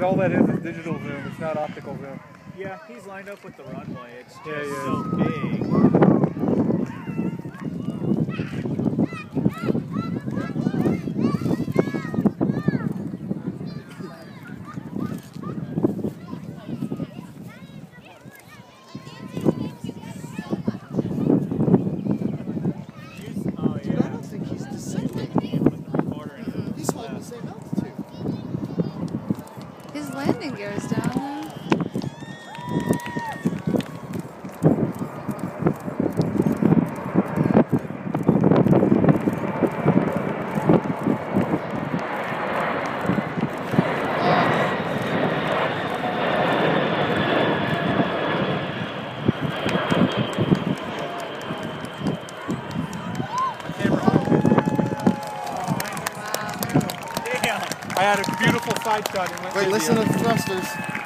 all that is digital zoom. It's not optical zoom. Yeah, he's lined up with the runway. It's just Yeah. so big. Dude, I don't think he's descending. He's holding the same altitude. His landing gear is down though. I had a beautiful side shot in my Wait, video. listen to the thrusters.